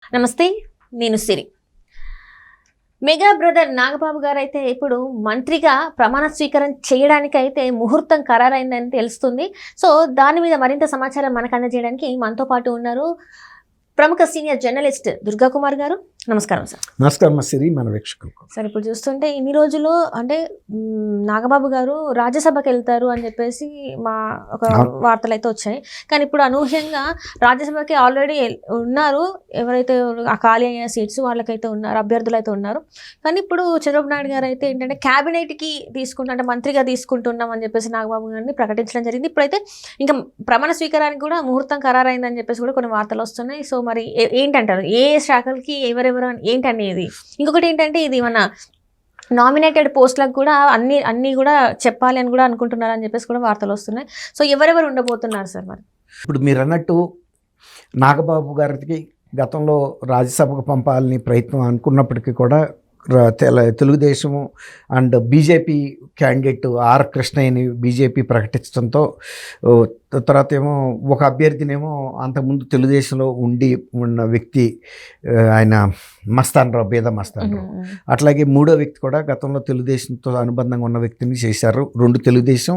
నమస్తే, నేను సిరి. Mega brother Nagababu గారు అయితే ఇప్పుడు మంత్రిగా ప్రమాణ స్వీకారం చేయడానికైతే ముహూర్తం ఖరారైందని తెలుస్తుంది. సో దాని మీద మరింత సమాచారం మనకు అందజేయడానికి మనతో పాటు ఉన్నారు ప్రముఖ సీనియర్ జర్నలిస్ట్ దుర్గా కుమార్ గారు. నమస్కారం సార్. నమస్కారం సిరి, మన వీక్షకులకు. సార్, ఇప్పుడు చూస్తుంటే ఇన్ని రోజులు అంటే నాగబాబు గారు రాజ్యసభకి వెళ్తారు అని చెప్పేసి మా ఒక వార్తలు అయితే వచ్చాయి. కానీ ఇప్పుడు అనూహ్యంగా రాజ్యసభకి ఆల్రెడీ ఉన్నారు, ఎవరైతే ఆ ఖాళీ అయిన సీట్స్ వాళ్ళకైతే ఉన్నారు, అభ్యర్థులు అయితే ఉన్నారు. కానీ ఇప్పుడు చంద్రబాబు నాయుడు గారు అయితే ఏంటంటే క్యాబినెట్కి అంటే మంత్రిగా తీసుకుంటున్నాం అని చెప్పేసి నాగబాబు గారిని ప్రకటించడం జరిగింది. ఇప్పుడైతే ఇంకా ప్రమాణ స్వీకారానికి కూడా ముహూర్తం ఖరారైందని చెప్పేసి కూడా కొన్ని వార్తలు వస్తున్నాయి. సో మరి ఏంటంటారు, ఏ శాఖలకి ఎవరెవరు ఏంటనేది? ఇంకొకటి ఏంటంటే ఇది మన నామినేటెడ్ పోస్టులకు కూడా అన్ని కూడా చెప్పాలి అని కూడా అనుకుంటున్నారు అని చెప్పేసి కూడా వార్తలు వస్తున్నాయి. సో ఎవరెవరు ఉండబోతున్నారు సార్? మరి ఇప్పుడు మీరు అన్నట్టు నాగబాబు గారికి గతంలో రాజ్యసభకు పంపాలని ప్రయత్నం అనుకున్నప్పటికీ కూడా తెలుగుదేశము అండ్ బీజేపీ క్యాండిడేట్ ఆర్ కృష్ణయ్యని బీజేపీ ప్రకటించడంతో, తర్వాత ఏమో ఒక అభ్యర్థినేమో అంతకుముందు తెలుగుదేశంలో ఉన్న వ్యక్తి ఆయన మస్తాన్ రావు, బేద మస్తాన్ రావు. అట్లాగే మూడో వ్యక్తి కూడా గతంలో తెలుగుదేశంతో అనుబంధంగా ఉన్న వ్యక్తిని చేశారు. రెండు తెలుగుదేశం,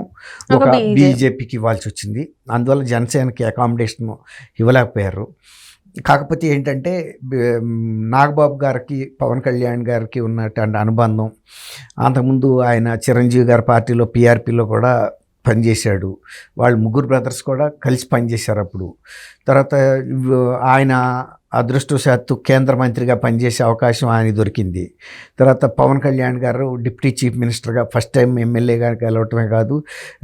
ఒక బీజేపీకి ఇవ్వాల్సి వచ్చింది. అందువల్ల జనసేనకి అకామిడేషన్ ఇవ్వలేకపోయారు. కాకపోతే ఏంటంటే నాగబాబు గారికి పవన్ కళ్యాణ్ గారికి ఉన్నటువంటి అనుబంధం, అంతకుముందు ఆయన చిరంజీవి గారి పార్టీలో పీఆర్పీలో కూడా పనిచేశాడు. వాళ్ళు ముగ్గురు బ్రదర్స్ కూడా కలిసి పనిచేశారు అప్పుడు. తర్వాత ఆయన అదృష్టవశాత్తు కేంద్ర మంత్రిగా పనిచేసే అవకాశం ఆయన దొరికింది. తర్వాత పవన్ కళ్యాణ్ గారు డిప్యూటీ చీఫ్ మినిస్టర్గా ఫస్ట్ టైం ఎమ్మెల్యేగా గెలవటమే కాదు,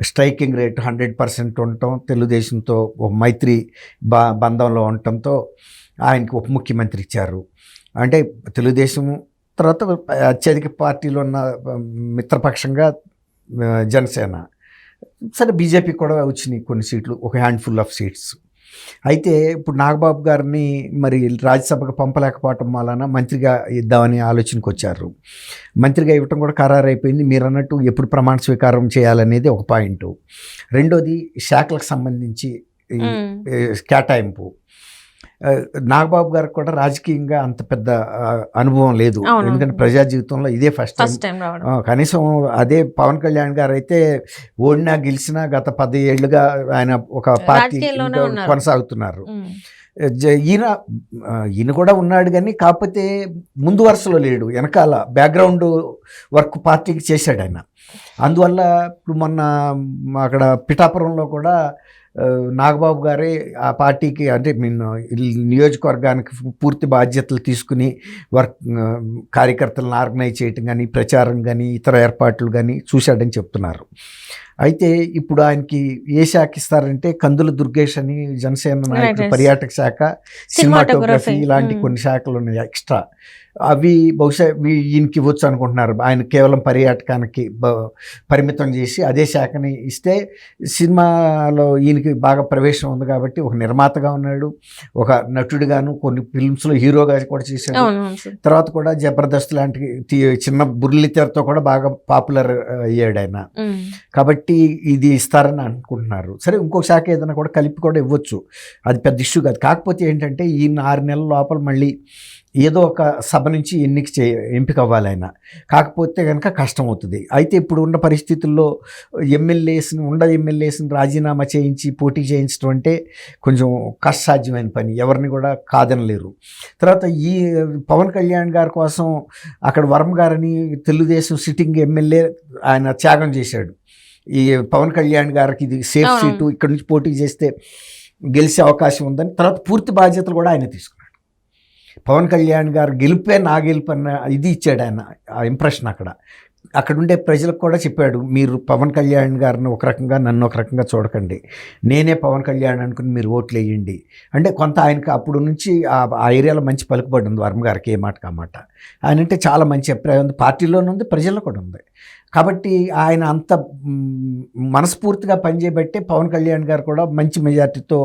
స్ట్రైకింగ్ రేట్ 100% ఉండటం, తెలుగుదేశంతో మైత్రి బంధంలో ఉండటంతో ఆయనకి ఉప ముఖ్యమంత్రి ఇచ్చారు. అంటే తెలుగుదేశము తర్వాత అత్యధిక పార్టీలో ఉన్న మిత్రపక్షంగా జనసేన, సరే బీజేపీ కూడా వచ్చినాయి కొన్ని సీట్లు, ఒక హ్యాండ్ఫుల్ ఆఫ్ సీట్స్. అయితే ఇప్పుడు నాగబాబు గారిని మరి రాజ్యసభకు పంపలేకపోవటం వలన మంత్రిగా ఇద్దామని ఆలోచనకు వచ్చారు. మంత్రిగా ఇవ్వటం కూడా ఖరారైపోయింది. మీరు అన్నట్టు ఎప్పుడు ప్రమాణ స్వీకారం చేయాలనేది ఒక పాయింట్. రెండోది శాఖలకు సంబంధించి కేటాయింపు. నాగబాబు గారికి కూడా రాజకీయంగా అంత పెద్ద అనుభవం లేదు, ఎందుకంటే ప్రజా జీవితంలో ఇదే ఫస్ట్ టైం. కనీసం అదే పవన్ కళ్యాణ్ గారు అయితే ఓడినా గెలిచినా గత 10 ఏళ్లుగా ఆయన ఒక పార్టీ కొనసాగుతున్నారు. ఈయన కూడా ఉన్నాడు, కానీ కాకపోతే ముందు వరుసలో లేడు, వెనకాల బ్యాక్గ్రౌండ్ వర్క్ పార్టీకి చేశాడు ఆయన. అందువల్ల ఇప్పుడు మొన్న అక్కడ పిఠాపురంలో కూడా నాగబాబు గారే ఆ పార్టీకి, అంటే నియోజకవర్గానికి పూర్తి బాధ్యతలు తీసుకుని కార్యకర్తలను ఆర్గనైజ్ చేయటం కానీ, ప్రచారం కానీ, ఇతర ఏర్పాట్లు కానీ చూశాడని చెప్తున్నారు. అయితే ఇప్పుడు ఆయనకి ఏ శాఖ ఇస్తారంటే కందుల దుర్గేష్ అని జనసేన నాయకుడు, పర్యాటక శాఖ, సినిమాటోగ్రఫీ, ఇలాంటి కొన్ని శాఖలు ఉన్నాయి ఎక్స్ట్రా. అవి బహుశా ఈయనకి ఇవ్వచ్చు అనుకుంటున్నారు. ఆయన కేవలం పర్యాటకానికి పరిమితం చేసి అదే శాఖని ఇస్తే, సినిమాలో ఈయనకి బాగా ప్రవేశం ఉంది కాబట్టి ఒక నిర్మాతగా ఉన్నాడు, ఒక నటుడిగాను కొన్ని ఫిల్మ్స్లో హీరోగా కూడా చేశాడు. తర్వాత కూడా జబర్దస్త్ లాంటి చిన్న బుర్లితెరతో కూడా బాగా పాపులర్ అయ్యాడు ఆయన. కాబట్టి ఇది ఇస్తారని అనుకుంటున్నారు. సరే, ఇంకో శాఖ ఏదైనా కూడా కలిపి కూడా ఇవ్వచ్చు, అది పెద్ద ఇష్యూ కాదు. కాకపోతే ఏంటంటే ఈయన 6 నెలల లోపల మళ్ళీ ఏదో ఒక సభ నుంచి ఎంపిక అవ్వాలి ఆయన. కాకపోతే కనుక కష్టం అవుతుంది. అయితే ఇప్పుడు ఉన్న పరిస్థితుల్లో ఎమ్మెల్యేస్ని రాజీనామా చేయించి పోటీ చేయించడం అంటే కొంచెం కష్టసాధ్యమైన పని, ఎవరిని కూడా కాదనలేరు. తర్వాత ఈ పవన్ కళ్యాణ్ గారి కోసం అక్కడ వర్మ గారిని తెలుగుదేశం సిట్టింగ్ ఎమ్మెల్యే ఆయన త్యాగం చేశాడు. ఈ పవన్ కళ్యాణ్ గారికి ఇది సేఫ్ సీటు, ఇక్కడ నుంచి పోటీ చేస్తే గెలిచే అవకాశం ఉందని తర్వాత పూర్తి బాధ్యతలు కూడా ఆయన తీసుకున్నాడు. పవన్ కళ్యాణ్ గారు గెలిపే నా గెలుపు అన్న ఇది ఇచ్చాడు ఆయన, ఆ ఇంప్రెషన్. అక్కడుండే ప్రజలకు కూడా చెప్పాడు, మీరు పవన్ కళ్యాణ్ గారిని ఒక రకంగా, నన్ను ఒక రకంగా చూడకండి, నేనే పవన్ కళ్యాణ్ అనుకుని మీరు ఓట్లు వేయండి అంటే కొంత ఆయనకి అప్పుడు నుంచి ఆ ఏరియాలో మంచి పలుకుబడి ఉంది వర్మ గారికి, ఏ మాటకు ఆ మాట. ఆయన అంటే చాలా మంచి అభిప్రాయం ఉంది, పార్టీలోనే ఉంది, ప్రజల్లో కూడా ఉంది. కాబట్టి ఆయన అంత మనస్ఫూర్తిగా పనిచేయబట్టే పవన్ కళ్యాణ్ గారు కూడా మంచి మెజార్టీతో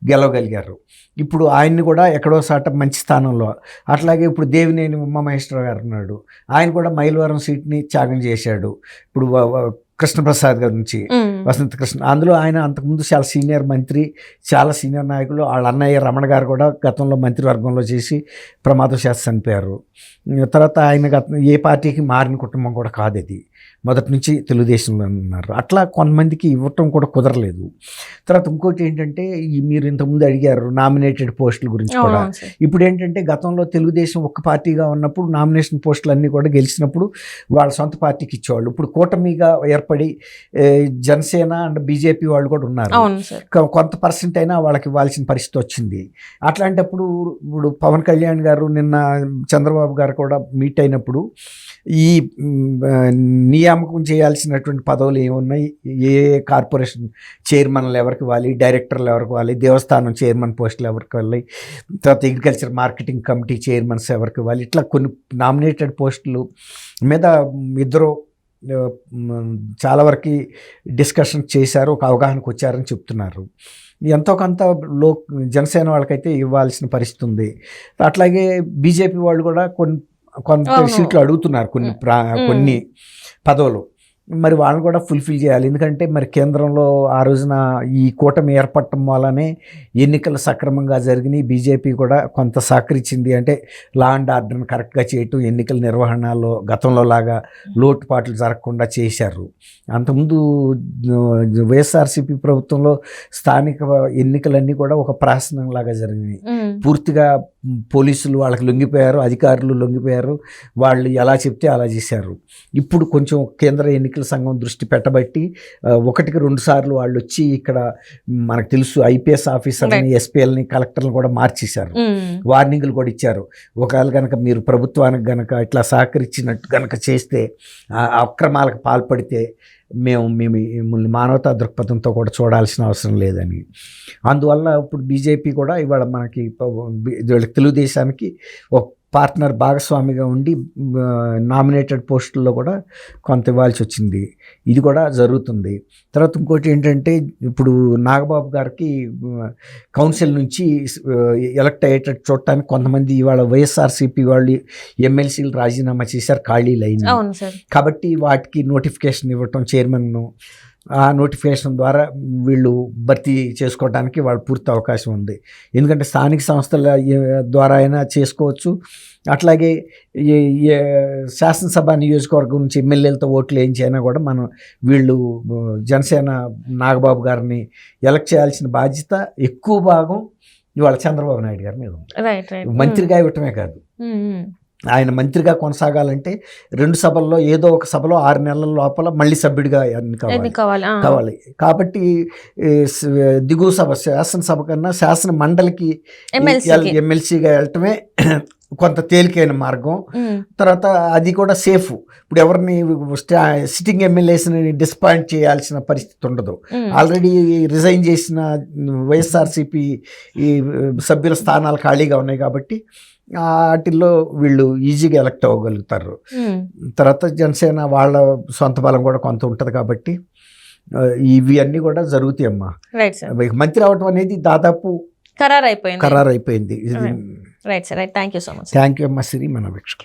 గెలవగలిగారు. ఇప్పుడు ఆయన్ని కూడా ఎక్కడో సాట మంచి స్థానంలో. అట్లాగే ఇప్పుడు దేవినేని ఉమామహేశ్వరరావు గారు ఉన్నాడు, ఆయన కూడా మైలవరం సీట్ని త్యాగం చేశాడు. ఇప్పుడు కృష్ణప్రసాద్ గారి నుంచి వసంత కృష్ణ, అందులో ఆయన అంతకుముందు చాలా సీనియర్ మంత్రి, చాలా సీనియర్ నాయకులు. వాళ్ళ అన్నయ్య రమణ గారు కూడా గతంలో మంత్రివర్గంలో చేసి ప్రమాదవశాత్తు చనిపోయారు. తర్వాత ఆయన ఏ పార్టీకి మారిన కుటుంబం కూడా కాదు, అది మొదటి నుంచి తెలుగుదేశంలో ఉన్నారు. అట్లా కొంతమందికి ఇవ్వటం కూడా కుదరలేదు. తర్వాత ఇంకోటి ఏంటంటే, మీరు ఇంతకుముందు అడిగారు నామినేటెడ్ పోస్టుల గురించి కూడా. ఇప్పుడు ఏంటంటే, గతంలో తెలుగుదేశం ఒక్క పార్టీగా ఉన్నప్పుడు నామినేషన్ పోస్టులు అన్నీ కూడా గెలిచినప్పుడు వాళ్ళ సొంత పార్టీకి ఇచ్చేవాళ్ళు. ఇప్పుడు కూటమిగా ఏర్పడి జనసేన అండ్ బీజేపీ వాళ్ళు కూడా ఉన్నారు. కొంత పర్సెంట్ అయినా వాళ్ళకి ఇవ్వాల్సిన పరిస్థితి వచ్చింది. అట్లాంటప్పుడు ఇప్పుడు పవన్ కళ్యాణ్ గారు నిన్న చంద్రబాబు గారు కూడా మీట్ అయినప్పుడు ఈ నియామకం చేయాల్సినటువంటి పదవులు ఏమున్నాయి, ఏ కార్పొరేషన్ చైర్మన్లు ఎవరికి ఇవ్వాలి, డైరెక్టర్లు ఎవరికి ఇవ్వాలి, దేవస్థానం చైర్మన్ పోస్టులు ఎవరికి ఇవ్వాలి, తర్వాత అగ్రికల్చర్ మార్కెటింగ్ కమిటీ చైర్మన్స్ ఎవరికి ఇవ్వాలి, ఇట్లా కొన్ని నామినేటెడ్ పోస్టులు మీద ఇద్దరు చాలా వరకు డిస్కషన్ చేశారు, ఒక అవగాహనకు వచ్చారని చెప్తున్నారు. ఎంతో కొంత జనసేన వాళ్ళకైతే ఇవ్వాల్సిన పరిస్థితి ఉంది. అట్లాగే బీజేపీ వాళ్ళు కూడా కొంత సీట్లు అడుగుతున్నారు, కొన్ని పదవులు. మరి వాళ్ళని కూడా ఫుల్ఫిల్ చేయాలి. ఎందుకంటే మరి కేంద్రంలో ఆ రోజున ఈ కూటమి ఏర్పడటం వల్లనే ఎన్నికలు సక్రమంగా జరిగినాయి. బీజేపీ కూడా కొంత సహకరించింది. అంటే లా అండ్ ఆర్డర్ని కరెక్ట్గా చేయటం, ఎన్నికల నిర్వహణలో గతంలో లాగా లోటుపాట్లు జరగకుండా చేశారు. అంతకుముందు వైఎస్ఆర్సీపీ ప్రభుత్వంలో స్థానిక ఎన్నికలన్నీ కూడా ఒక ప్రాసనంలాగా జరిగినాయి. పూర్తిగా పోలీసులు వాళ్ళకి లొంగిపోయారు, అధికారులు లొంగిపోయారు, వాళ్ళు ఎలా చెప్తే అలా చేశారు. ఇప్పుడు కొంచెం కేంద్ర ఎన్నికల సంఘం దృష్టి పెట్టబట్టి 1-2 సార్లు వాళ్ళు వచ్చి ఇక్కడ మనకు తెలుసు ఐపీఎస్ ఆఫీసర్ని, ఎస్పీఎల్ని, కలెక్టర్ని కూడా మార్చేశారు, వార్నింగ్లు కూడా ఇచ్చారు. ఒకవేళ కనుక మీరు ప్రభుత్వానికి కనుక ఇట్లా సహకరించినట్టు కనుక చేస్తే, అక్రమాలకు పాల్పడితే మేము మిమ్మల్ని మానవతా దృక్పథంతో కూడా చూడాల్సిన అవసరం లేదని. అందువల్ల ఇప్పుడు బీజేపీ కూడా ఇవాళ మనకి తెలుగుదేశానికి ఒక పార్ట్నర్, భాగస్వామిగా ఉండి నామినేటెడ్ పోస్టుల్లో కూడా కొంత ఇవ్వాల్సి వచ్చింది. ఇది కూడా జరుగుతుంది. తర్వాత ఇంకోటి ఏంటంటే, ఇప్పుడు నాగబాబు గారికి కౌన్సిల్ నుంచి ఎలక్ట్ అయ్యేటట్టు చూడటానికి కొంతమంది ఇవాళ వైఎస్ఆర్సీపీ వాళ్ళు ఎమ్మెల్సీలు రాజీనామా చేశారు, ఖాళీలు అయినాయి. కాబట్టి వాటికి నోటిఫికేషన్ ఇవ్వటం, చైర్మన్ను ఆ నోటిఫికేషన్ ద్వారా వీళ్ళు భర్తీ చేసుకోవడానికి వాళ్ళు పూర్తి అవకాశం ఉంది. ఎందుకంటే స్థానిక సంస్థల ద్వారా అయినా చేసుకోవచ్చు. అట్లాగే శాసనసభ నియోజకవర్గం నుంచి ఎమ్మెల్యేలతో ఓట్లు వేయించైనా కూడా వీళ్ళు జనసేన నాగబాబు గారిని ఎలక్ట్ చేయాల్సిన బాధ్యత ఎక్కువ భాగం ఇవాళ చంద్రబాబు నాయుడు గారి మీద ఉంది. మంత్రిగా ఇవ్వటమే కాదు, ఆయన మంత్రిగా కొనసాగాలంటే 2 సభల్లో ఏదో ఒక సభలో 6 నెలల లోపల మళ్ళీ సభ్యుడిగా కావాలి. కాబట్టి దిగువ సభ, శాసనసభ కన్నా శాసన మండలికి ఎమ్మెల్సీగా వెళ్ళటమే కొంత తేలికైన మార్గం. తర్వాత అది కూడా సేఫ్. ఇప్పుడు ఎవరిని సిట్టింగ్ ఎమ్మెల్యేస్ని డిసప్పాయింట్ చేయాల్సిన పరిస్థితి ఉండదు. ఆల్రెడీ రిజైన్ చేసిన వైఎస్ఆర్సీపీ ఈ సభ్యుల స్థానాలు ఖాళీగా ఉన్నాయి కాబట్టి వాటిల్లో వీళ్ళు ఈజీగా ఎలక్ట్ అవ్వగలుగుతారు. తర్వాత జనసేన వాళ్ళ సొంత బలం కూడా కొంత ఉంటుంది కాబట్టి ఇవి అన్నీ కూడా జరుగుతాయి అమ్మా. మంత్రి అవటం అనేది దాదాపు ఖరారైపోయింది. Right sir, right. Thank you so much. Thank you అమ్మా సిరి, మన వీక్షకులు.